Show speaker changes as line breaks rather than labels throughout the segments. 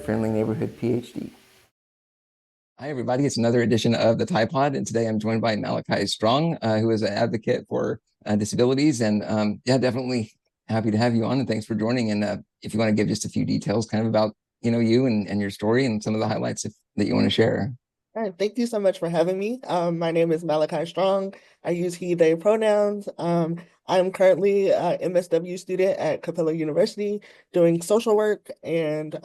Friendly Neighborhood PhD.
Hi, everybody. It's another edition of the Tide Pod, and today I'm joined by Malakai Strong, who is an advocate for disabilities. And yeah, definitely happy to have you on, and thanks for joining. And if you want to give just a few details kind of about, you and your story and some of the highlights that you want to share.
All right, thank you so much for having me. My name is Malakai Strong. I use he, they pronouns. I'm currently an MSW student at Capella University doing social work, and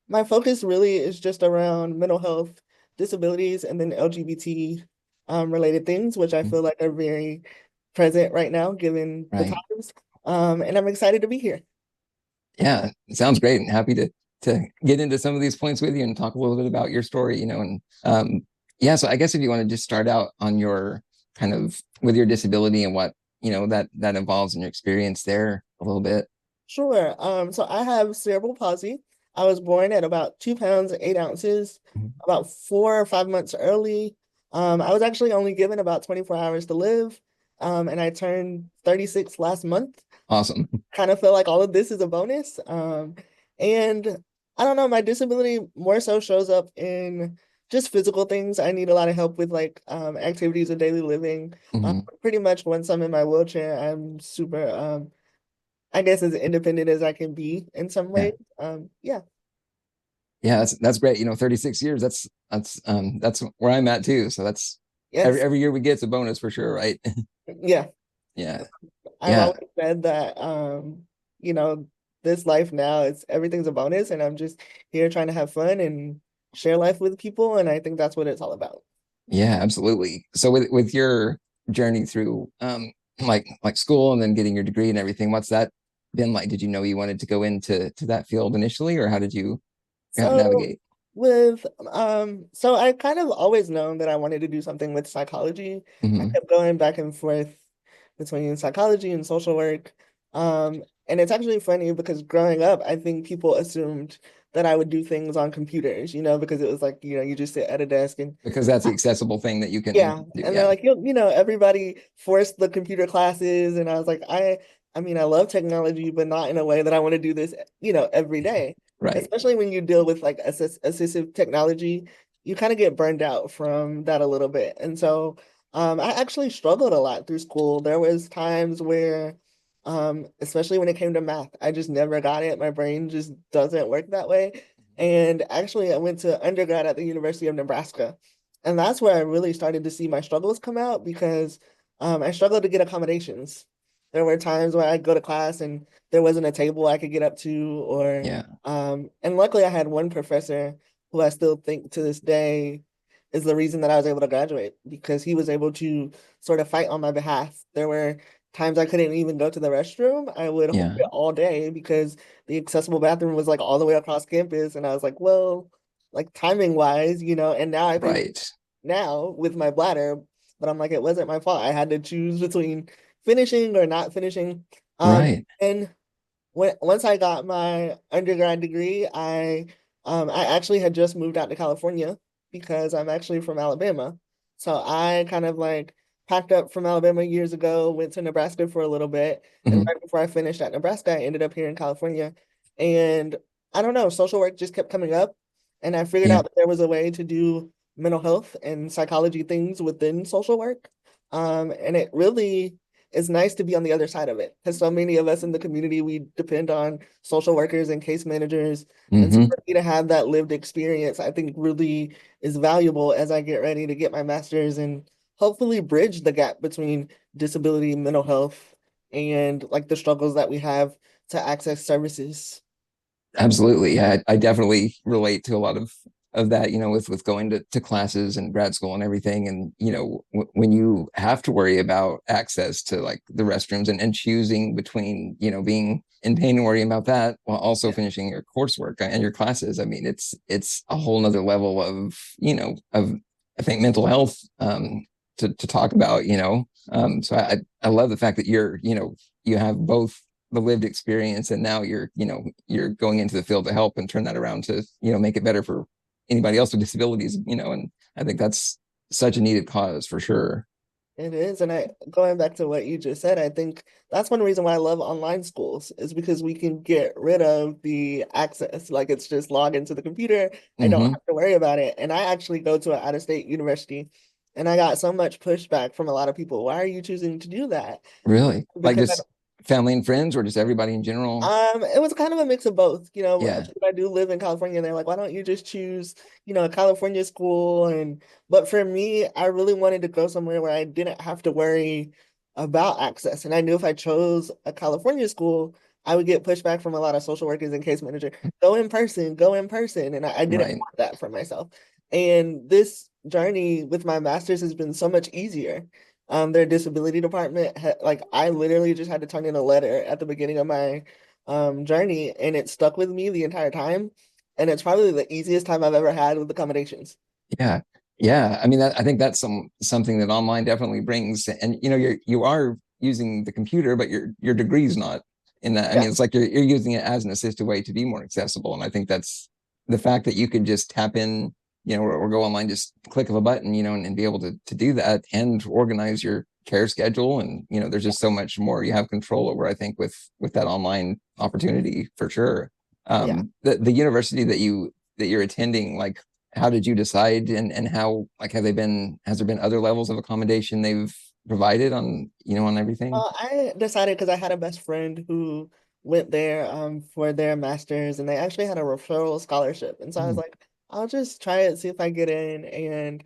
my focus really is just around mental health, disabilities, and then LGBT related things, which I feel like are very present right now given the
Right.
times. And I'm excited to be here.
Yeah, it sounds great, and happy to get into some of these points with you and talk a little bit about your story, and yeah, so I guess if you want to just start out on your kind of with your disability and what, that involves in your experience there a little bit.
Sure. So I have cerebral palsy. I was born at about 2 pounds, 8 ounces,
Mhm.
about 4 or 5 months early. I was actually only given about 24 hours to live. And I turned 36 last month.
Awesome.
Kind of feel like all of this is a bonus. And I don't know, my disability more so shows up in just physical things. I need a lot of help with like activities of daily living.
Mhm.
Pretty much once I'm in my wheelchair, I'm super I guess as independent as I can be in some
Yeah.
ways. Yeah.
Yeah, that's great. 36 years, that's where I'm at too. So that's every
Yes.
every year we get a bonus for sure, right?
Yeah.
Yeah.
I've
Yeah.
always said that you know, this life now is everything's a bonus and I'm just here trying to have fun and share life with people. And I think that's what it's all about.
Yeah, absolutely. So with your journey through like school and then getting your degree and everything, what's that been like? Did you know you wanted to go into that field initially, or how did you
So
navigate?
so I kind of always known that I wanted to do something with psychology. I
Hmm.
kept going back and forth between psychology and social work. And it's actually funny because growing up, I think people assumed that I would do things on computers, because it was like, you just sit at a desk and
Because that's the accessible thing that you can
yeah.
do.
And they're
Yeah.
like, everybody forced the computer classes. And I was like, I mean, I love technology, but not in a way that I want to do this, every day.
Right.
Especially when you deal with like assistive technology, you kind of get burned out from that a little bit. And so I actually struggled a lot through school. There was times where, especially when it came to math, I just never got it. My brain just doesn't work that way. And actually, I went to undergrad at the University of Nebraska. And that's where I really started to see my struggles come out because I struggled to get accommodations. There were times where I'd go to class and there wasn't a table I could get up to, or
Yeah.
and luckily I had one professor who I still think to this day is the reason that I was able to graduate because he was able to sort of fight on my behalf. There were times I couldn't even go to the restroom. I would hold
Yeah.
it all day because the accessible bathroom was like all the way across campus. And I was like, well, like timing wise, and now I think
Right.
now with my bladder, but I'm like, it wasn't my fault. I had to choose between finishing or not finishing.
Right.
And once I got my undergrad degree, I actually had just moved out to California because I'm actually from Alabama. So I kind of like packed up from Alabama years ago, went to Nebraska for a little bit, and
Hmm.
right before I finished at Nebraska, I ended up here in California. And I don't know, social work just kept coming up, and I figured
Yeah.
out that there was a way to do mental health and psychology things within social work. And it really it's nice to be on the other side of it because so many of us in the community we depend on social workers and case managers, and so
Hmm.
for me to have that lived experience I think really is valuable as I get ready to get my master's and hopefully bridge the gap between disability, mental health, and like the struggles that we have to access services.
Absolutely. Yeah, I definitely relate to a lot of that, with going to classes and grad school and everything. And, when you have to worry about access to like the restrooms and choosing between, being in pain and worrying about that while also
Yeah.
finishing your coursework and your classes. I mean, it's a whole nother level of, of I think mental health to talk about, so I love the fact that you have both the lived experience and now you're going into the field to help and turn that around to make it better for anybody else with disabilities, and I think that's such a needed cause for sure.
It is, and I going back to what you just said, I think that's one reason why I love online schools is because we can get rid of the access. Like it's just log into the computer. I don't
Hmm.
have to worry about it. And I actually go to an out-of-state university, and I got so much pushback from a lot of people. Why are you choosing to do that?
Really? Like
Because I
just family and friends or just everybody in general?
it was kind of a mix of both.
Yeah.
I do live in California, and they're like, why don't you just choose, a California school? But for me, I really wanted to go somewhere where I didn't have to worry about access. And I knew if I chose a California school, I would get pushback from a lot of social workers and case manager. Go in person, go in person. And I didn't
Right.
want that for myself. And this journey with my master's has been so much easier. Their disability department, like I literally just had to turn in a letter at the beginning of my journey, and it stuck with me the entire time. And it's probably the easiest time I've ever had with accommodations.
Yeah. Yeah. I mean, I think that's something that online definitely brings. And you are using the computer, but your degree's not in that. I
Yeah,
mean, it's like you're using it as an assisted way to be more accessible. And I think that's the fact that you could just tap in, or go online, just click of a button, and be able to do that and organize your care schedule. And there's
yeah,
just so much more you have control over, I think, with that online opportunity for sure.
yeah.
The university that you're attending, like how did you decide, and how, like, has there been other levels of accommodation they've provided on everything?
I decided because I had a best friend who went there for their master's, and they actually had a referral scholarship. And so I was
Mm,
like, I'll just try it, see if I get in. And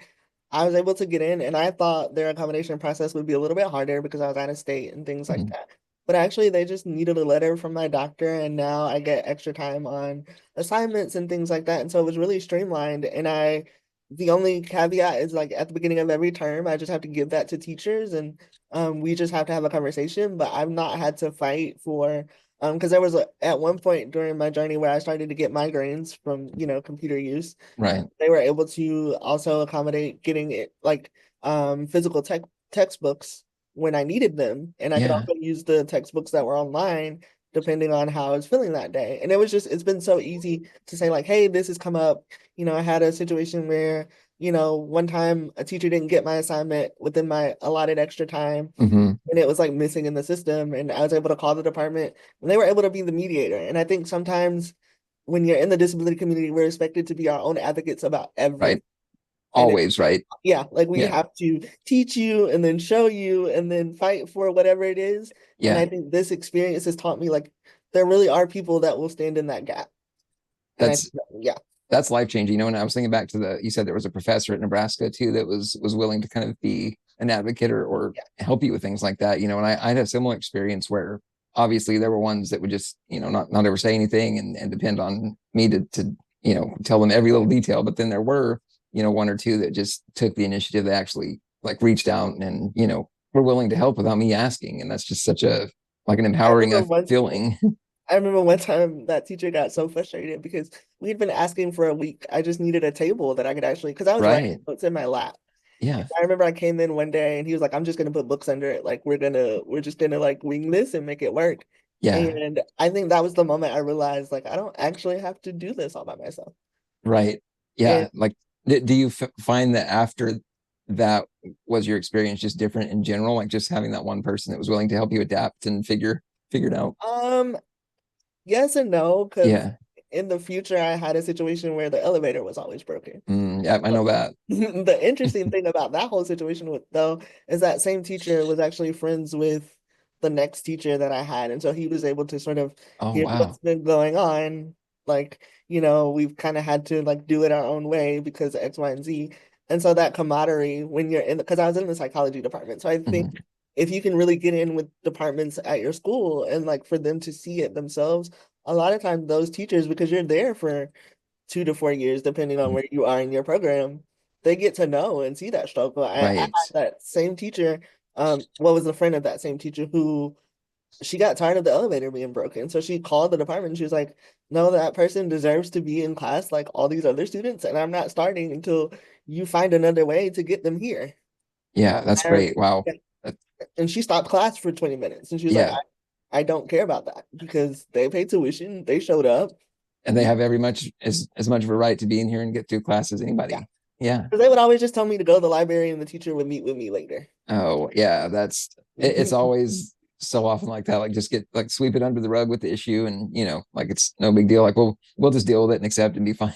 I was able to get in, and I thought their accommodation process would be a little bit harder because I was out of state and things like
mm,
that. But actually, they just needed a letter from my doctor, and now I get extra time on assignments and things like that. And so it was really streamlined. The only caveat is like at the beginning of every term, I just have to give that to teachers, and we just have to have a conversation. But I've not had to fight for because there was at one point during my journey where I started to get migraines from computer use.
right.
They were able to also accommodate getting it like physical textbooks when I needed them, and I could
Yeah.
also use the textbooks that were online depending on how I was feeling that day. And it's been so easy to say like, hey, this has come up. I had a situation where one time a teacher didn't get my assignment within my allotted extra time,
Hmm.
and it was like missing in the system, and I was able to call the department, and they were able to be the mediator. And I think sometimes when you're in the disability community, we're expected to be our own advocates about everything.
Right.
And
Always. Right.
yeah, like we
Yeah.
have to teach you and then show you and then fight for whatever it is. And I
Yeah.
think this experience has taught me like there really are people that will stand in that gap. And I
That's
think, yeah,
that's life changing. And I was thinking back to you said there was a professor at Nebraska too that was willing to kind of be an advocate, or
yeah,
help you with things like that. And I had a similar experience where obviously there were ones that would just, not ever say anything, and depend on me to, tell them every little detail. But then there were, one or two that just took the initiative. They actually like reached out and, were willing to help without me asking. And that's just such a, like, an
I
empowering
remember one
feeling.
I remember one time that teacher got so frustrated because we'd been asking for a week. I just needed a table that I could actually, because I was writing
Right.
notes in my lap.
Yeah.
I remember I came in one day and he was like, I'm just gonna put books under it. Like we're just gonna like wing this and make it work.
Yeah.
And I think that was the moment I realized like I don't actually have to do this all by myself.
Right.
And
Yeah. Like, do you find that after that, was your experience just different in general? Like just having that one person that was willing to help you adapt and figure it out.
um yes and no, because
Yeah.
in the future I had a situation where the elevator was always broken.
Yeah, I know that.
The interesting thing about that whole situation with though is that same teacher was actually friends with the next teacher that I had. And so he was able to sort of
Oh,
hear what's
wow.
been going on. Like, we've kind of had to like do it our own way because X, Y, and Z. And so that camaraderie when you're in because I was in the psychology department. So I think
Mhm.
if you can really get in with departments at your school and like for them to see it themselves, a lot of times those teachers, because you're there for 2 to 4 years, depending on where you are in your program, they get to know and see that struggle. I had
Right.
that same teacher, was a friend of that same teacher who she got tired of the elevator being broken. So she called the department and she was like, no, that person deserves to be in class like all these other students, and I'm not starting until you find another way to get them here.
Yeah, that's
And,
great. Wow. Uh,
and she stopped class for 20 minutes and she was like,
Yeah.
I don't care about that because they paid tuition, they showed up.
And they have every much as much of a right to be in here and get through class as
Yeah.
anybody. Yeah.
Because they would always just tell me to go to the library and the teacher would meet with me later.
Oh, yeah. That's it's always so often like that. Like just get like sweep it under the rug with the issue, and like it's no big deal. Like we'll just deal with it and accept and be fine.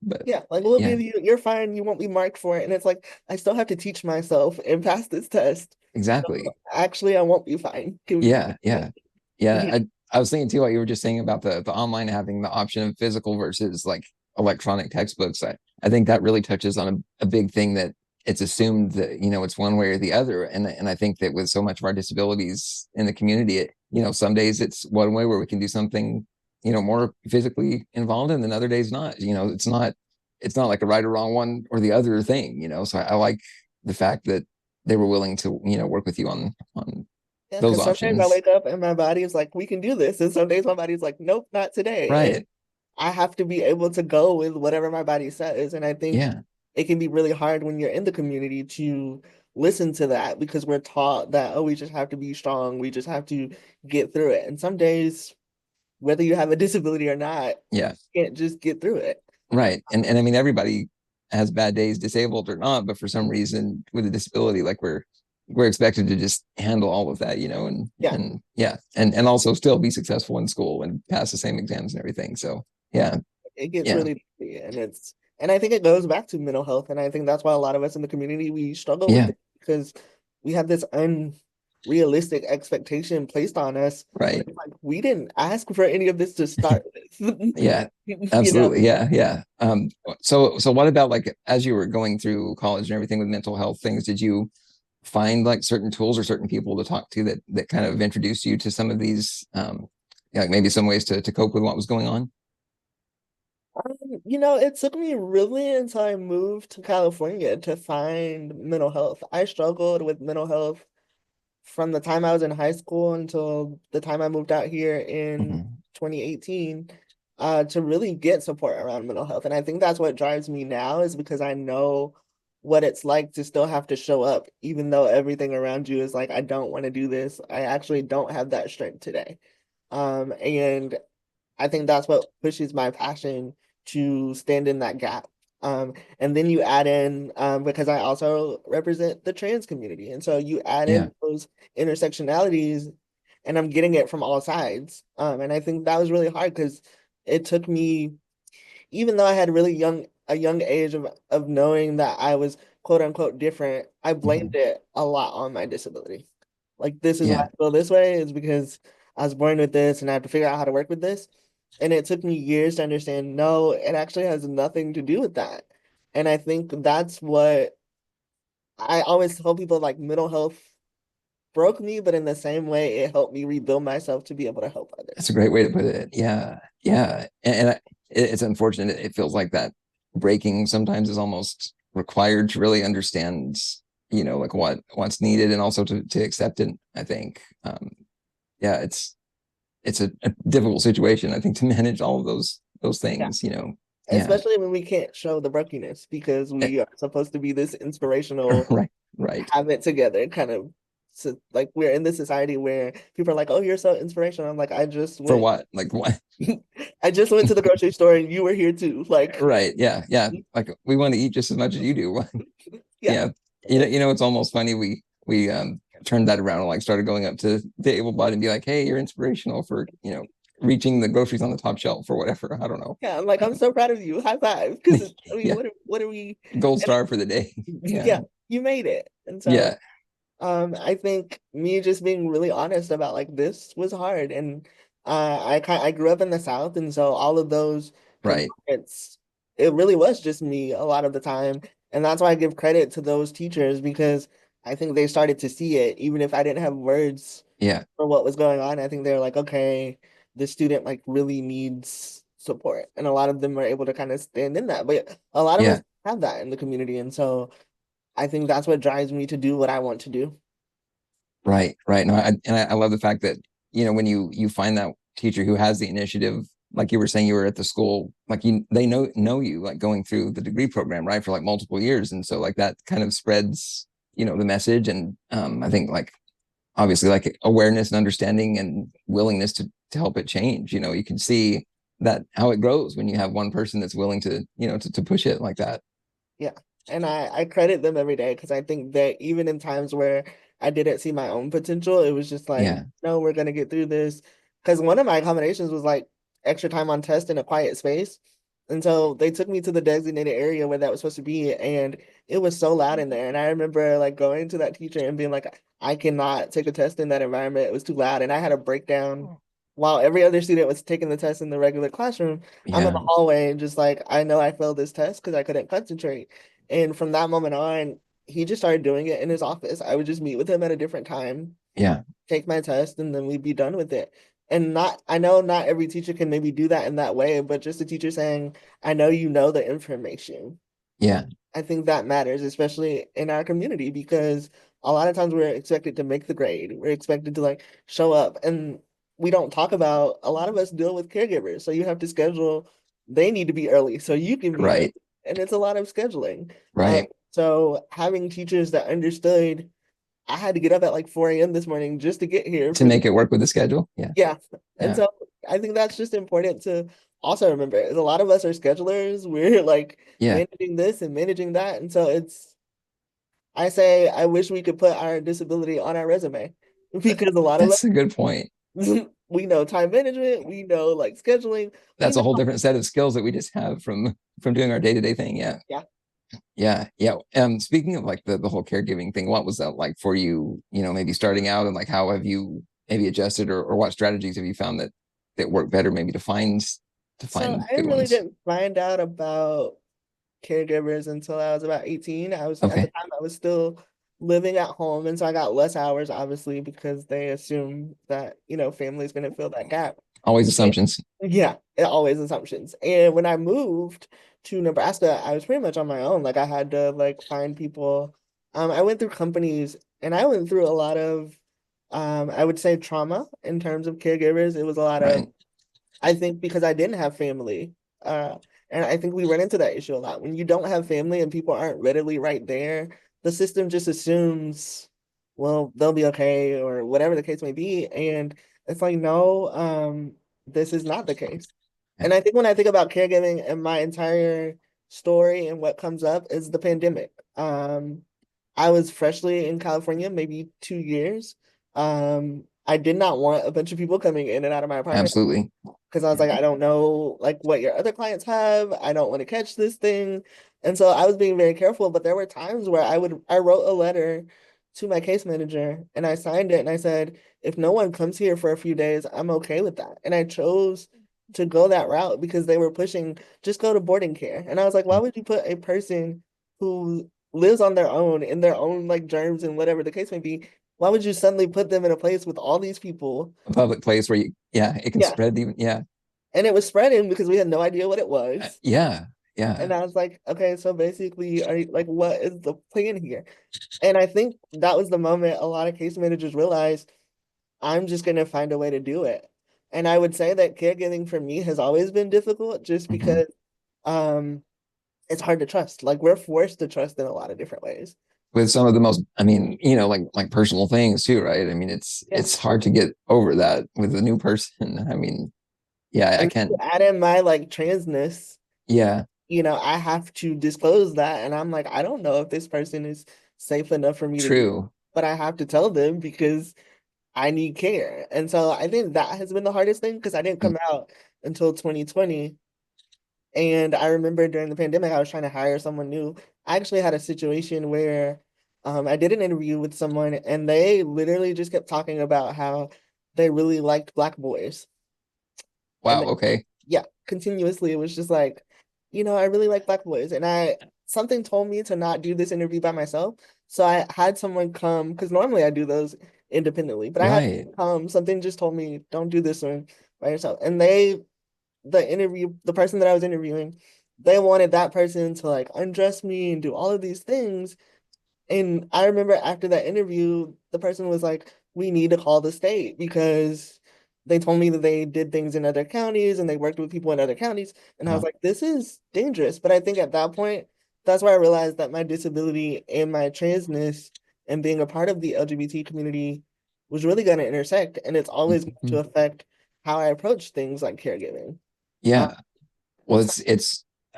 But
Yeah, like we'll
yeah,
give you, you're fine, you won't be marked for it. And it's like, I still have to teach myself and pass this test. So
exactly.
actually, I won't be fine.
Yeah, yeah, yeah.
Yeah,
I was thinking too, what you were just saying about the online having the option of physical versus like electronic textbooks. I think that really touches on a big thing that it's assumed that it's one way or the other, and I think that with so much of our disabilities in the community, some days it's one way where we can do something more physically involved, and then other days not. It's not like a right or wrong one or the other thing. So I like the fact that they were willing to work with you on
yeah,
those
because some days I
options.
wake up and my body is like, we can do this. And some days my body's like, nope, not today. And
Right.
I have to be able to go with whatever my body says. And I think
Yeah.
it can be really hard when you're in the community to listen to that because we're taught that, oh, we just have to be strong. We just have to get through it. And some days, whether you have a disability or not,
Yeah.
you can't just get through it.
Right. And I mean everybody has bad days, disabled or not, but for some reason with a disability, like we're expected to just handle all of that, and
Yeah,
and yeah, and also still be successful in school and pass the same exams and everything. So yeah,
it gets
yeah,
really tricky, and I think it goes back to mental health, and I think that's why a lot of us in the community we struggle with
yeah,
it because we have this unrealistic expectation placed on us. And
right.
it's like we didn't ask for any of this to start with.
Yeah,
You know?
absolutely. Yeah, yeah. So what about like as you were going through college and everything with mental health things, did you find like certain tools or certain people to talk to that kind of introduced you to some of these yeah, like maybe some ways to cope with what was going on?
It took me really until I moved to California to find mental health. I struggled with mental health from the time I was in high school until the time I moved out here in
Hmm.
2018, to really get support around mental health. And I think that's what drives me now is because I know what it's like to still have to show up, even though everything around you is like, I don't want to do this. I actually don't have that strength today. And I think that's what pushes my passion to stand in that gap. And then you add in, because I also represent the trans community. And so you add
Yeah,
in those intersectionalities, and I'm getting it from all sides. And I think that was really hard because it took me, even though I had a young age of knowing that I was quote unquote different, I blamed
hmm,
it a lot on my disability. Like this is why
yeah.
I feel this way is because I was born with this and I have to figure out how to work with this. And it took me years to understand, no, it actually has nothing to do with that. And I think that's what I always tell people like mental health broke me, but in the same way, it helped me rebuild myself to be able to help
That's a
others.
great way to put it. Yeah, yeah. It's unfortunate. It feels like that breaking sometimes is almost required to really understand, like what's needed and also to accept it. I think, yeah, it's a difficult situation. I think to manage all of those
Yeah.
things. Yeah,
Especially when we can't show the brokenness because
Eh,
we are supposed to be this inspirational,
right, right.
have it together kind of. So, like we're in this society where people are like, "Oh, you're so inspirational." I'm like,
For what? Like what?
I just went to the grocery store and you were here too. Like,
Right. Yeah, yeah. Like we want to eat just as much as you do.
yeah,
Yeah. It's almost funny. We turned that around and like started going up to the able body and be like, hey, you're inspirational for, reaching the groceries on the top shelf or whatever. I don't know.
yeah. I'm like, I'm so proud of you. High five. Because I mean,
Yeah.
what are we?
Gold
And
star for the day. Yeah.
yeah, you made it. And so,
Yeah.
I think me just being really honest about like this was hard, and I grew up in the South, and so all of those
Right.
components, it really was just me a lot of the time, and that's why I give credit to those teachers because I think they started to see it, even if I didn't have words
Yeah.
for what was going on. I think they were like, okay, this student like really needs support, and a lot of them were able to kind of stand in that, but a lot of us
Yeah.
have that in the community, and so I think that's what drives me to do what I want to do.
Right. Right. No, I love the fact that, when you find that teacher who has the initiative, like you were saying, you were at the school, like they know you like going through the degree program, right, for like multiple years. And so like that kind of spreads, the message. And I think like obviously like awareness and understanding and willingness to help it change. You can see that how it grows when you have one person that's willing to, to push it like that.
Yeah. And I credit them every day because I think that even in times where I didn't see my own potential, it was just like,
Yeah.
no, we're gonna get through this. Because one of my accommodations was like extra time on test in a quiet space. And so they took me to the designated area where that was supposed to be, and it was so loud in there. And I remember like going to that teacher and being like, I cannot take a test in that environment. It was too loud. And I had a breakdown while every other student was taking the test in the regular classroom. I'm in the
Yeah.
hallway and just like, I know I failed this test because I couldn't concentrate. And from that moment on, he just started doing it in his office. I would just meet with him at a different time,
Yeah.
take my test, and then we'd be done with it. And not, I know not every teacher can maybe do that in that way, but just a teacher saying, I know you know the information.
Yeah.
I think that matters, especially in our community, because a lot of times we're expected to make the grade. We're expected to like show up, and we don't talk about a lot of us deal with caregivers. So you have to schedule, they need to be early so you can be early.
Right.
And it's a lot of scheduling.
Right.
So having teachers that understood, I had to get up at like 4 a.m. this morning just to get here
To
for,
make it work with the schedule. Yeah.
yeah. And
Yeah.
so I think that's just important to also remember. A lot of us are schedulers. We're like
Yeah.
managing this and managing that. And so I say, I wish we could put our disability on our resume because a lot of us,
That's a good point.
we know time management, we know like scheduling, we
That's a
know,
whole different set of skills that we just have from doing our day-to-day thing. Yeah.
yeah.
Yeah. Yeah. Speaking of like the whole caregiving thing, what was that like for you, maybe starting out, and like how have you maybe adjusted, or what strategies have you found that work better maybe to
So
find
I
good
really
ones?
didn't find out about caregivers until I was about 18. I was at the
Okay.
time I was still living at home, and so I got less hours obviously because they assume that, family's going to fill that gap.
Always assumptions.
Yeah, it always assumptions. And when I moved to Nebraska, I was pretty much on my own. Like I had to like find people. I went through companies and I went through a lot of I would say trauma in terms of caregivers. It was a lot of,
Right.
I think because I didn't have family. Uh, and I think we run into that issue a lot. When you don't have family and people aren't readily right there, the system just assumes, well, they'll be okay or whatever the case may be. And it's like, no, this is not the case.
Yeah.
And I think when I think about caregiving and my entire story and what comes up is the pandemic. I was freshly in California, maybe 2 years. I did not want a bunch of people coming in and out of my apartment
Absolutely.
because I was
Yeah.
like, I don't know like what your other clients have. I don't want to catch this thing. And so I was being very careful, but there were times where I wrote a letter to my case manager and I signed it and I said, if no one comes here for a few days, I'm okay with that. And I chose to go that route because they were pushing just go to boarding care. And I was like, why would you put a person who lives on their own in their own like germs and whatever the case may be, why would you suddenly put them in a place with all these people?
A public place where it can
Yeah,
spread even. Yeah.
and it was spreading because we had no idea what it was.
Yeah.
And
Yeah.
I was like, okay, so basically, are you, like, what is the plan here? And I think that was the moment a lot of case managers realized I'm just going to find a way to do it. And I would say that caregiving for me has always been difficult just
Hmm.
because um, it's hard to trust. Like, we're forced to trust in a lot of different ways.
With some of the most, I mean, like personal things too, right? I mean,
Yeah.
it's hard to get over that with a new person. I mean, yeah, I
And to
can't.
add in my like transness,
Yeah.
I have to disclose that. And I'm like, I don't know if this person is safe enough for me to do,
True.
but I have to tell them because I need care. And so I think that has been the hardest thing because I didn't
Mm.
come out until 2020. And I remember during the pandemic, I was trying to hire someone new. I actually had a situation where I did an interview with someone and they literally just kept talking about how they really liked Black boys. And
Wow. Okay.
yeah, continuously it was just like, I really like Black boys. And something told me to not do this interview by myself. So I had someone come, because normally I do those independently, but I had
Right.
someone come, something just told me, don't do this one by yourself. And the person that I was interviewing, they wanted that person to like undress me and do all of these things. And I remember after that interview, the person was like, we need to call the state because they told me that they did things in other counties and they worked with people in other counties. And I was
Uh,
like, this is dangerous. But I think at that point, that's where I realized that my disability and my transness and being a part of the LGBT community was really going to intersect. And it's always going to
mhm.
affect how I approach things like caregiving. Uh,
Yeah. Well,
so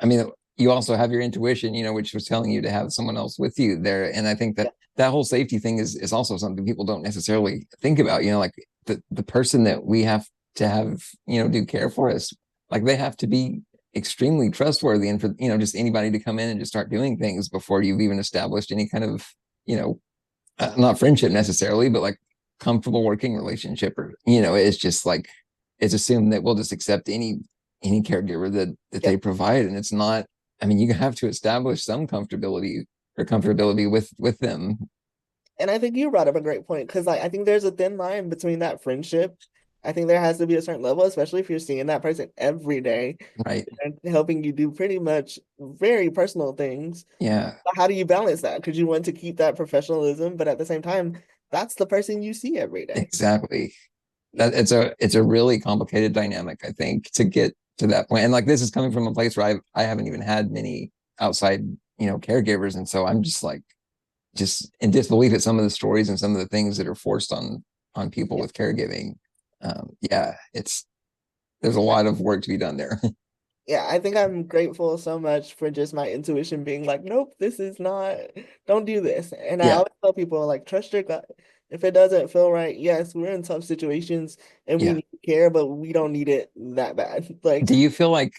I mean, you also have your intuition, which was telling you to have someone else with you there. And I think that
Yeah.
that whole safety thing is also something people don't necessarily think about, like the person that we have to have, do care for us, like they have to be extremely trustworthy. And for, just anybody to come in and just start doing things before you've even established any kind of, not friendship necessarily, but like comfortable working relationship, or, it's just like, it's assumed that we'll just accept any caregiver that
Yeah.
they provide. And it's not, I mean, you have to establish some comfortability with them.
And I think you brought up a great point because like I think there's a thin line between that friendship. I think there has to be a certain level, especially if you're seeing that person every day
Right.
and helping you do pretty much very personal things.
Yeah,
But how do you balance that? Because you want to keep that professionalism, but at the same time, that's the person you see every day.
exactly.
Yeah.
That it's a really complicated dynamic, I think, to get to that point. And like, this is coming from a place where I haven't even had many outside, caregivers. And so I'm just like, just in disbelief at some of the stories and some of the things that are forced on people
Yeah.
with caregiving. Yeah, there's a lot of work to be done there.
Yeah, I think I'm grateful so much for just my intuition being like, nope, this is not, don't do this. And I
Yeah,
always tell people, like, trust your gut. If it doesn't feel right, yes, we're in tough situations and we
yeah.
need care, but we don't need it that bad.
Do
Like,
you feel like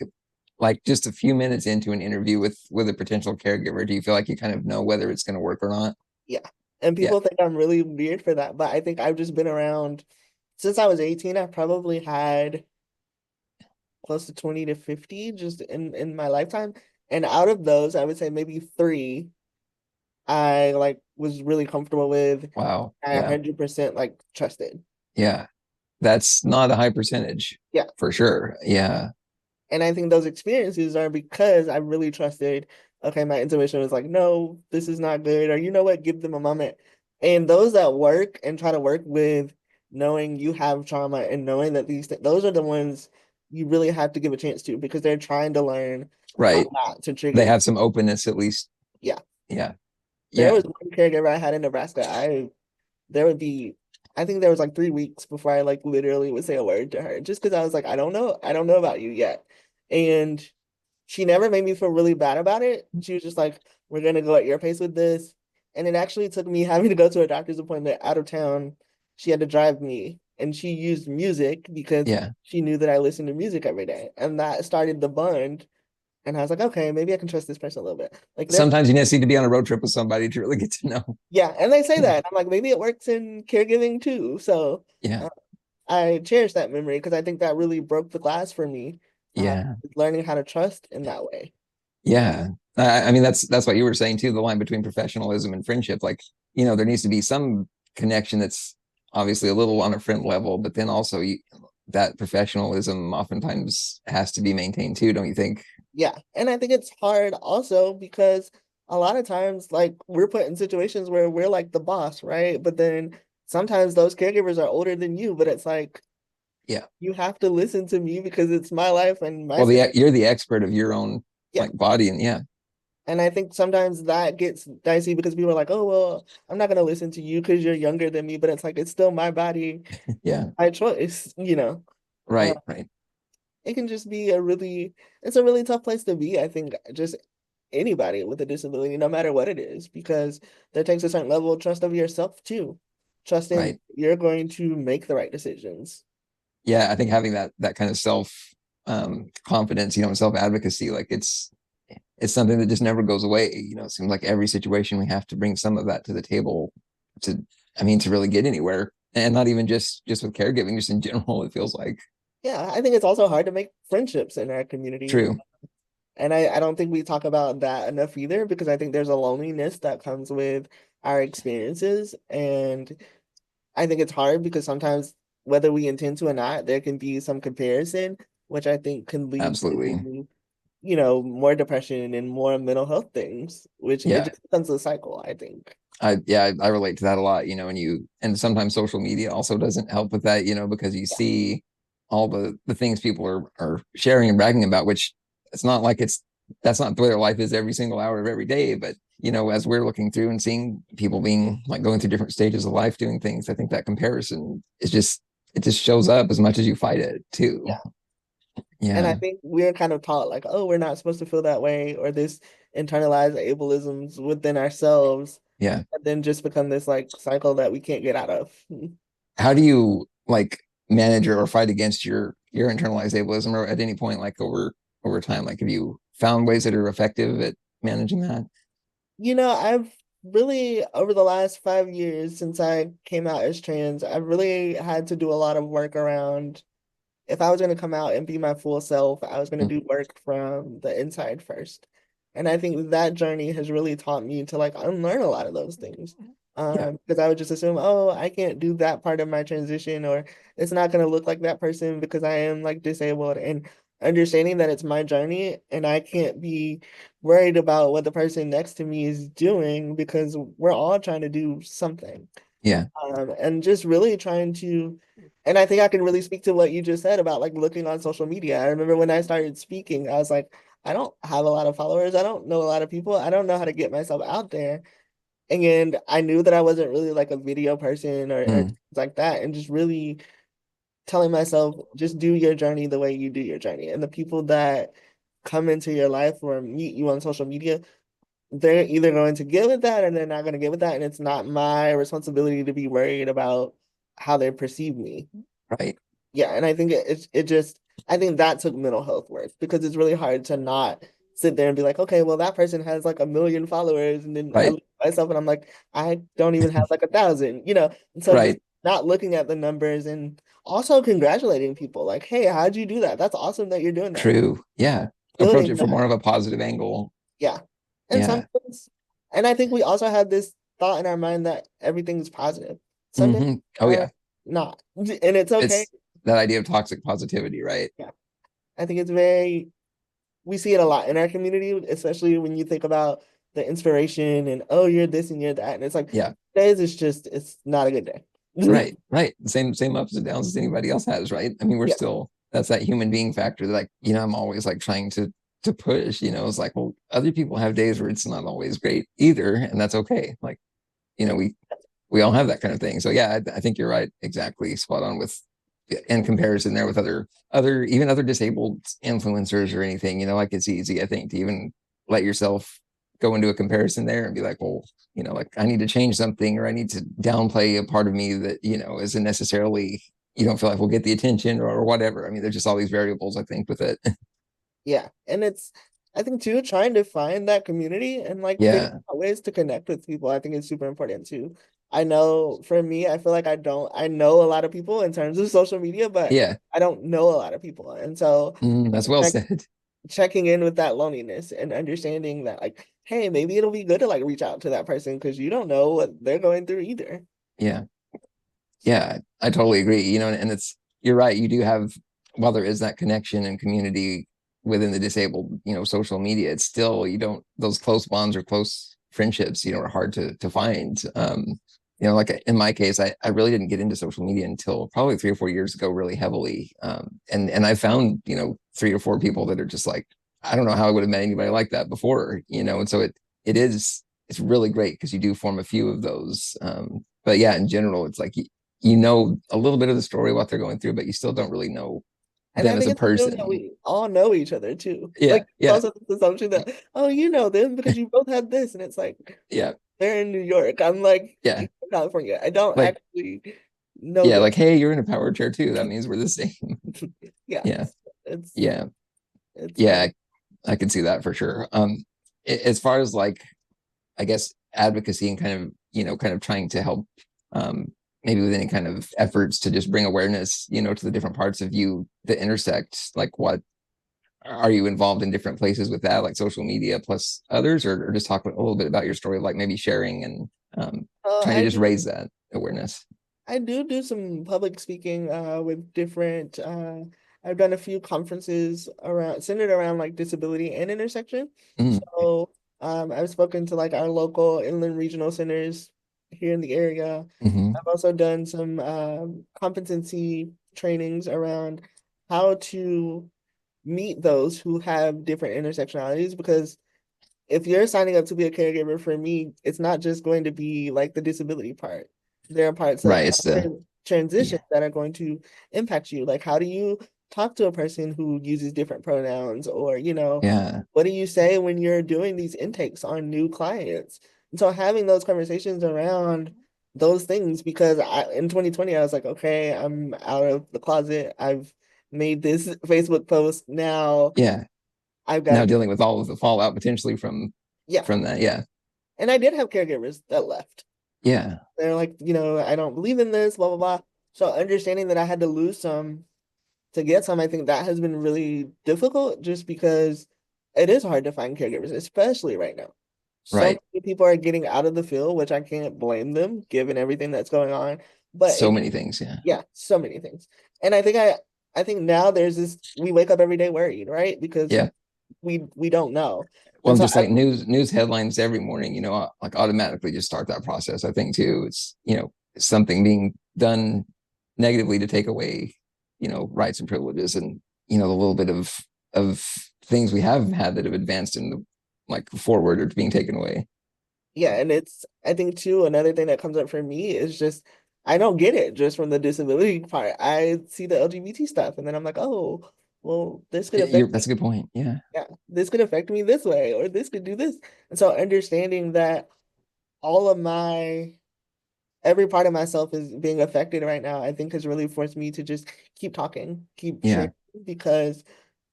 just a few minutes into an interview with a potential caregiver, do you feel like you kind of know whether it's going to work or not?
yeah. And
Yeah,
people think I'm really weird for that, but I think I've just been around since I was 18. I've probably had close to 20 to 50 just in my lifetime. And out of those, I would say maybe three I like was really comfortable with.
wow,
I
yeah,
100% like trusted.
yeah. That's not a high percentage
Yeah.
for sure. Yeah,
And I think those experiences are because I really trusted, okay, my intuition was like, no, this is not good. Or you know what, give them a moment. And those that work and try to work with knowing you have trauma and knowing that those are the ones you really have to give a chance to because they're trying to learn how
right.
not to trigger
They
you.
have some openness at least.
Yeah.
Yeah,
There
yeah,
was one caregiver I had in Nebraska. There would be I think there was like 3 weeks before I like literally would say a word to her just because I was like, I don't know about you yet. And she never made me feel really bad about it. She was just like, we're gonna go at your pace with this. And it actually took me having to go to a doctor's appointment out of town. She had to drive me and she used music because
yeah.
she knew that I listened to music every day. And that started the bond. And I was like, okay, maybe I can trust this person a little bit. Like there's
Sometimes you just need to be on a road trip with somebody to really get to know.
yeah, and they say
Yeah,
that. I'm like, maybe it works in caregiving too. So
yeah,
uh, I cherish that memory because I think that really broke the glass for me,
yeah,
learning how to trust in that way.
yeah. I mean, that's what you were saying too. The line between professionalism and friendship, like, there needs to be some connection that's obviously a little on a friend level, but then also that professionalism oftentimes has to be maintained too, don't you think?
Yeah, and I think it's hard also because a lot of times, like, we're put in situations where we're like the boss, right? But then sometimes those caregivers are older than you, but it's like
Yeah.
you have to listen to me because it's my life and my
Well,
situation.
you're the expert of your own
Yeah.
like body, and yeah,
And I think sometimes that gets dicey because people are like, oh, well, I'm not going to listen to you because you're younger than me. But it's like, it's still my body,
yeah,
my choice, you know. Uh,
right, right,
it can just be it's a really tough place to be. I think just anybody with a disability, no matter what it is, because that takes a certain level of trust of yourself too. Trusting
right.
you're going to make the right decisions.
Yeah, I think having that kind of self confidence, self advocacy, like it's something that just never goes away. It seems like every situation we have to bring some of that to the table to, I mean, to really get anywhere. And not even just with caregiving, just in general, it feels like.
Yeah, I think it's also hard to make friendships in our community.
True.
And I don't think we talk about that enough either because I think there's a loneliness that comes with our experiences. And I think it's hard because sometimes, whether we intend to or not, there can be some comparison, which I think can lead
Absolutely.
to, more depression and more mental health things, which it
Yeah.
just becomes a cycle, I think.
I relate to that a lot, and sometimes social media also doesn't help with that, because you
Yeah.
see all the things people are sharing and bragging about, which it's not like that's not the way their life is every single hour of every day. But, as we're looking through and seeing people being like going through different stages of life doing things, I think that comparison is it just shows up as much as you fight it too.
Yeah. And I
Yeah.
think we're kind of taught like, oh, we're not supposed to feel that way, or this internalized ableisms within ourselves,
Yeah.
and then just become this like cycle that we can't get out of.
How do you like manage or fight against your internalized ableism, or at any point like over time? Like have you found ways that are effective at managing that?
I've really, over the last 5 years since I came out as trans, I've really had to do a lot of work around if I was going to come out and be my full self, I was going to
Mm,
do work from the inside first. And I think that journey has really taught me to like unlearn a lot of those things.
yeah.
Because I would just assume, oh, I can't do that part of my transition, or it's not going to look like that person because I am like disabled. And understanding that it's my journey and I can't be worried about what the person next to me is doing because we're all trying to do something.
Yeah.
And just really trying to, and I think I can really speak to what you just said about like looking on social media. I remember when I started speaking, I was like, I don't have a lot of followers. I don't know a lot of people. I don't know how to get myself out there. And I knew that I wasn't really like a video person or
Mm,
things like that. And just really telling myself, just do your journey the way you do your journey. And the people that come into your life or meet you on social media, they're either going to give it that or they're not going to give it that. And it's not my responsibility to be worried about how they perceive me.
right.
Yeah. And I think it just, I think that took mental health work because it's really hard to not sit there and be like, okay, well, that person has like 1 million followers. And then I
Right.
look at myself and I'm like, I don't even have like 1,000, And so just
Right.
not looking at the numbers and also congratulating people like, hey, how'd you do that? That's awesome that you're doing that.
True. Yeah. Approach
Building
it from
that.
more of a positive angle.
Yeah. And
Yeah.
sometimes, and I think we also have this thought in our mind that everything's positive. Some days
Oh
are
yeah.
not. And it's okay.
It's that idea of toxic positivity, right?
Yeah. I think we see it a lot in our community, especially when you think about the inspiration and, oh, you're this and you're that. And it's like,
Yeah.
days it's not a good day.
Right. Right. Same ups and downs as anybody else has, right? I mean, we're
Yeah.
still that's that human being factor that like, I'm always like trying to push, it's like, well, other people have days where it's not always great either, and that's okay. Like, we all have that kind of thing. So yeah, I think you're right. Exactly. Spot on with in comparison there with even other disabled influencers or anything, like it's easy, I think, to even let yourself go into a comparison there and be like, well, like I need to change something or I need to downplay a part of me that, isn't necessarily, you don't feel like will get the attention or whatever. I mean, there's just all these variables, I think, with it.
Yeah. And I think too, trying to find that community and like figure
Yeah.
out ways to connect with people, I think is super important too. I know for me, I feel like I know a lot of people in terms of social media, but
Yeah.
I don't know a lot of people. And so
That's well said.
checking in with that loneliness and understanding that like, hey, maybe it'll be good to like reach out to that person because you don't know what they're going through either.
Yeah. Yeah, I totally agree. And you're right. You do have, while there is that connection and community within the disabled, social media, it's still, those close bonds or close friendships, are hard to find. Like in my case, I really didn't get into social media until probably 3 or 4 years ago, really heavily. And I found, 3 or 4 people that are just like, I don't know how I would have met anybody like that before, and so it's really great because you do form a few of those. But yeah, in general, it's like you know a little bit of the story, what they're going through, but you still don't really know
And I
them as
think
a
it's assuming that
person.
we all know each other too.
Yeah,
Like it's
yeah,
also this assumption that, oh, you know them because you both had this. And it's like
yeah,
they're in New York. I'm like
yeah.
in California. I don't
Like,
actually know
yeah,
them.
like, hey, you're in a power chair too. That means we're the same.
Yeah.
Yeah,
It's
yeah,
it's
yeah.
funny.
I can see that for sure. As far as like, I guess advocacy and kind of trying to help, maybe with any kind of efforts to just bring awareness, to the different parts of you that intersect. Like, what are you involved in different places with that, like social media plus others, or just talk a little bit about your story, like maybe sharing and trying to
I
just
do
raise that awareness.
I do some public speaking with different I've done a few conferences around centered around like disability and intersection.
Mm,
So I've spoken to like our local inland regional centers here in the area.
hmm.
I've also done some competency trainings around how to meet those who have different intersectionalities because if you're signing up to be a caregiver for me, it's not just going to be like the disability part. There are parts
Right.
of
It's the
transition
Yeah.
that are going to impact you. Like, how do you talk to a person who uses different pronouns? Or,
Yeah.
what do you say when you're doing these intakes on new clients? And so having those conversations around those things, because in 2020, I was like, okay, I'm out of the closet. I've made this Facebook post. Now
Yeah.
I've got
Now
to,
dealing with all of the fallout potentially
yeah.
from that. Yeah.
And I did have caregivers that left.
Yeah.
They're like, I don't believe in this, blah, blah, blah. So understanding that I had to lose some to get some, I think that has been really difficult just because it is hard to find caregivers, especially right now. So
Right.
many people are getting out of the field, which I can't blame them given everything that's going on. But
So many things. Yeah.
yeah, so many things. And I think now there's this, we wake up every day worried, right? Because
Yeah.
we don't know. And
Well,
so
just like news headlines every morning, like automatically just start that process. I think too, it's something being done negatively to take away, rights and privileges, and the little bit of things we have had that have advanced in the like forward or being taken away.
yeah, and it's I think too another thing that comes up for me is just I don't get it just from the disability part. I see the LGBT stuff and then I'm like, oh, well, this could affect
That's a
me.
good point. Yeah.
Yeah, this could affect me this way, or this could do this. And so understanding that all of my every part of myself is being affected right now, I think has really forced me to just keep talking, keep sharing,
Yeah.
because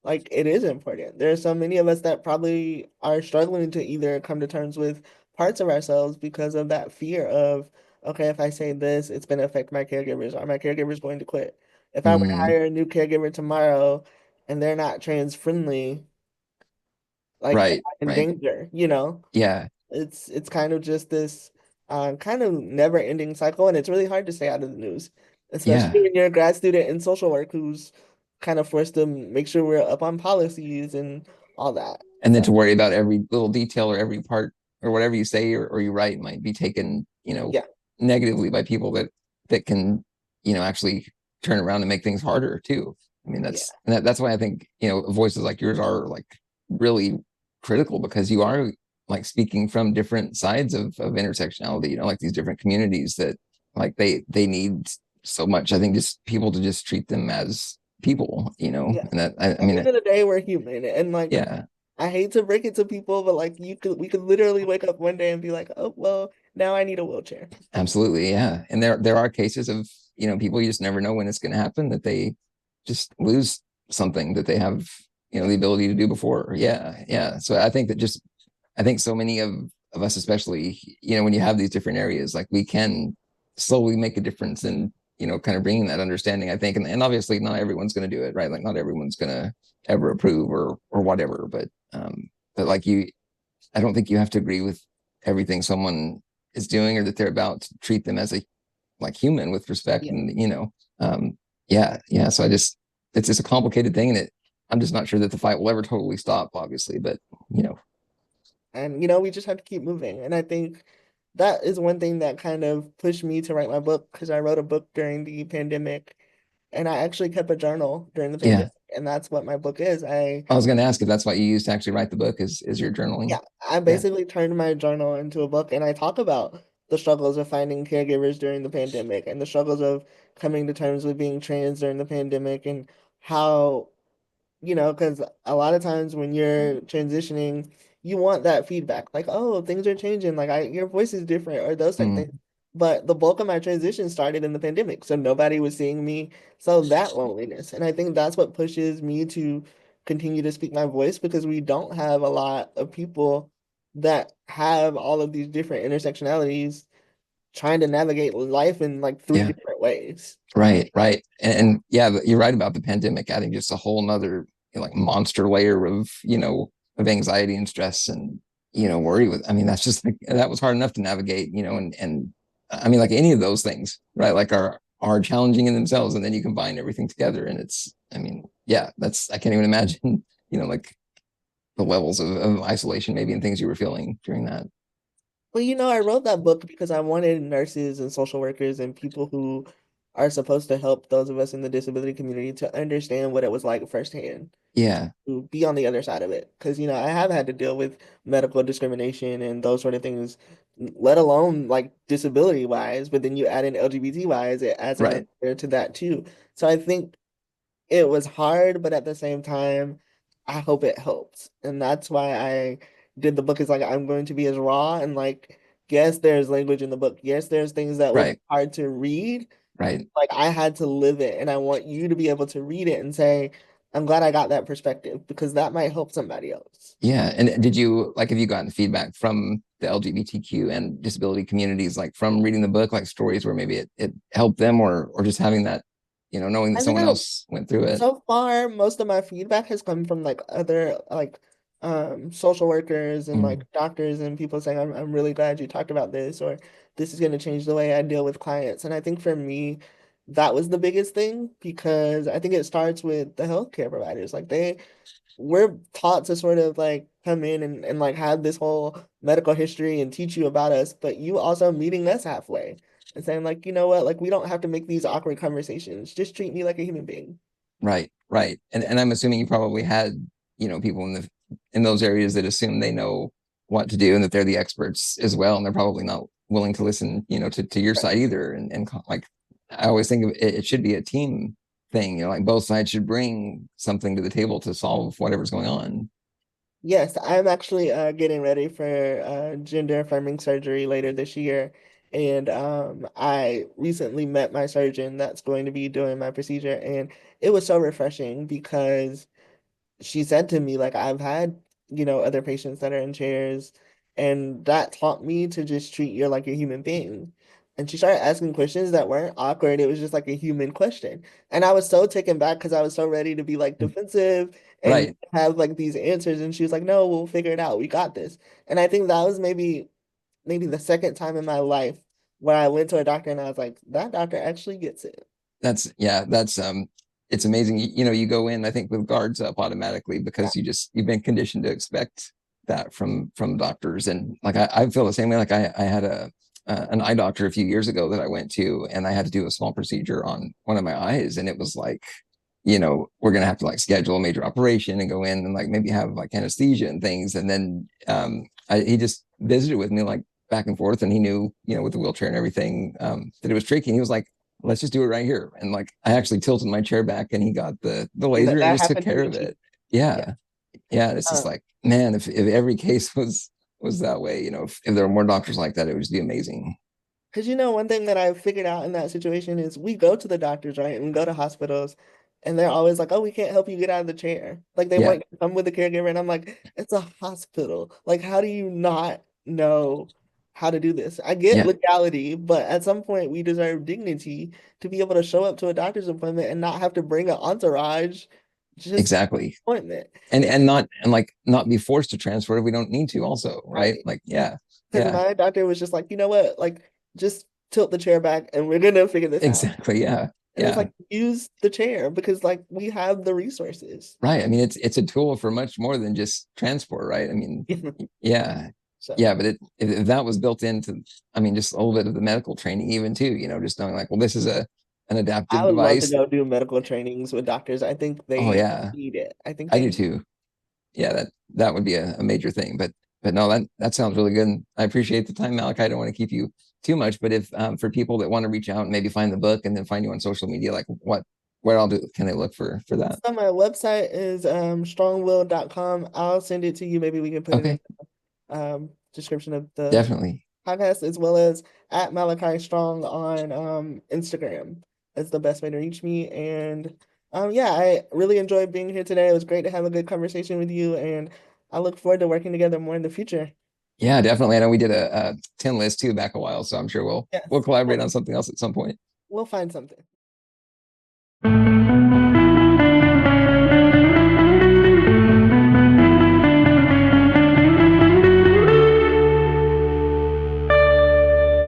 like it is important. There are so many of us that probably are struggling to either come to terms with parts of ourselves because of that fear of, okay, if I say this, it's going to affect my caregivers. Are my caregivers going to quit? If I were to
Mm,
hire a new caregiver tomorrow and they're not trans friendly, like am
right.
I in
Right.
danger?
Yeah.
It's kind of just this kind of never-ending cycle, and it's really hard to stay out of the news, especially
Yeah.
when you're a grad student in social work who's kind of forced to make sure we're up on policies and all that.
And then
So
to worry about every little detail or every part or whatever you say or you write might be taken,
yeah,
negatively by people that can, actually turn around and make things harder too. I mean,
yeah,
that's why I think, voices like yours are like really critical because you are like speaking from different sides of intersectionality, like these different communities that like they need so much. I think just people to just treat them as people,
yeah.
and that I
At the
mean,
end of the day, we're human, and like
yeah.
I hate to break it to people, but like we could literally wake up one day and be like, oh well, now I need a wheelchair.
Absolutely, yeah. And there are cases of, people you just never know when it's going to happen that they just lose something that they have,
Yeah,
the ability to do before. Yeah, yeah. So I think that just I think so many of us, especially, when you have these different areas, like we can slowly make a difference in, kind of bringing that understanding, I think. And obviously not everyone's going to do it, right? Like not everyone's going to ever approve or whatever, but like I don't think you have to agree with everything someone is doing or that they're about to treat them as a like human with respect
yeah.
and yeah, yeah. So it's just a complicated thing, and I'm just not sure that the fight will ever totally stop, obviously, but you know
And we just have to keep moving. And I think that is one thing that kind of pushed me to write my book, because I wrote a book during the pandemic and I actually kept a journal during the
yeah.
pandemic. And that's what my book is.
I was going to ask if that's what you use to actually write the book is your
Yeah,
journaling.
I
Yeah.
basically turned my journal into a book and I talk about the struggles of finding caregivers during the pandemic and the struggles of coming to terms with being trans during the pandemic, and how because a lot of times when you're transitioning, you want that feedback, like, oh, things are changing, like your voice is different, or those type of things.
Mm,
But the bulk of my transition started in the pandemic, so nobody was seeing me. So that loneliness, and I think that's what pushes me to continue to speak my voice, because we don't have a lot of people that have all of these different intersectionalities trying to navigate life in like three
yeah.
different ways.
Right. Right. And yeah, you're right about the pandemic adding just a whole nother like monster layer of anxiety and stress and worry with. I mean, that's just like that was hard enough to navigate, and I mean like any of those things, right? Like are challenging in themselves, and then you combine everything together, and it's. I mean, yeah, that's I can't even imagine, like the levels of isolation maybe and things you were feeling during that.
Well, I wrote that book because I wanted nurses and social workers and people who are supposed to help those of us in the disability community to understand what it was like firsthand,
Yeah.
to be on the other side of it. Because, I have had to deal with medical discrimination and those sort of things, let alone like disability wise, but then you add in LGBT wise, it adds another
Right.
layer to that too. So I think it was hard, but at the same time, I hope it helps. And that's why I did the book is like I'm going to be as raw and like yes, there's language in the book. Yes, there's things that will be
Right,
hard to read.
right.
Like I had to live it and I want you to be able to read it and say, I'm glad I got that perspective because that might help somebody else.
Yeah. And did you like, have you gotten feedback from the LGBTQ and disability communities, like from reading the book, like stories where maybe it helped them, or just having that, knowing that
I think
someone else went through it?
so far, most of my feedback has come from like other like social workers and
Mm,
like doctors and people saying I'm really glad you talked about this or this is going to change the way I deal with clients. And I think for me, that was the biggest thing because I think it starts with the healthcare providers. Like we're taught to sort of like come in and like have this whole medical history and teach you about us, but you also meeting us halfway and saying like, you know what, like we don't have to make these awkward conversations. Just treat me like a human being.
right, right. And I'm assuming you probably had, people in those areas that assume they know what to do and that they're the experts as well, and they're probably not willing to listen, to your
Right.
side either. And like I always think of it, it should be a team thing, like both sides should bring something to the table to solve whatever's going on.
Yes, I'm actually getting ready for gender affirming surgery later this year. And I recently met my surgeon that's going to be doing my procedure. And it was so refreshing because she said to me, like, I've had, other patients that are in chairs, and that taught me to just treat you like a human being. And she started asking questions that weren't awkward. It was just like a human question. And I was so taken back because I was so ready to be like defensive and
Right.
have like these answers. And she was like, no, we'll figure it out. We got this. And I think that was maybe the second time in my life where I went to a doctor and I was like, that doctor actually gets it.
That's it's amazing. You go in, I think, with guards up automatically
Yeah.
because you've been conditioned to expect that from doctors. And like I feel the same way. Like I had an eye doctor a few years ago that I went to, and I had to do a small procedure on one of my eyes, and it was like, we're gonna have to like schedule a major operation and go in and like maybe have like anesthesia and things. And then he just visited with me like back and forth, and he knew, with the wheelchair and everything, that it was tricky. And he was like, let's just do it right here. And like I actually tilted my chair back and he got the
And
laser and
that
just took
happened to
care
me
of
too.
it.
Yeah.
Yeah. Yeah. And it's just like, man, if every case was that way, if there were more doctors like that, it would just be amazing.
Because one thing that I figured out in that situation is we go to the doctors, right? And we go to hospitals, and they're always like, oh, we can't help you get out of the chair. Like they
Yeah.
want to come with a caregiver. And I'm like, it's a hospital. Like, how do you not know how to do this? I get
Yeah.
legality, but at some point we deserve dignity to be able to show up to a doctor's appointment and not have to bring an entourage just to
Exactly.
appointment.
And like not be forced to transfer if we don't need to also, right?
Right.
Like, yeah.
Because
Yeah.
my doctor was just like, you know what? Like, just tilt the chair back and we're gonna figure this out.
Exactly. Yeah.
And it's
Yeah.
like use the chair because like we have the resources.
Right. I mean, it's a tool for much more than just transport, right? I mean, yeah,
So
yeah. But if that was built into, I mean, just a little bit of the medical training, even too, just knowing like, well, this is an
I
adaptive
would love to
device.
go do medical trainings with doctors. I think
Oh
they
yeah,
need it. I think
I
they
do
need
too. Yeah, that would be a major thing. But no, that sounds really good. And I appreciate the time, Malachi. I don't want to keep you too much, but if for people that want to reach out and maybe find the book and then find you on social media, like where all can they look for that?
so my website is strongwill.com. I'll send it to you. Maybe we can put it in
Okay,
description of the
definitely.
podcast as well as at Malakai Strong on Instagram. That's the best way to reach me. And yeah, I really enjoyed being here today. It was great to have a good conversation with you, and I look forward to working together more in the future.
Yeah, definitely. I know we did a 10 list too back a while, so I'm sure we'll
Yes,
collaborate on something else at some point.
we'll find something.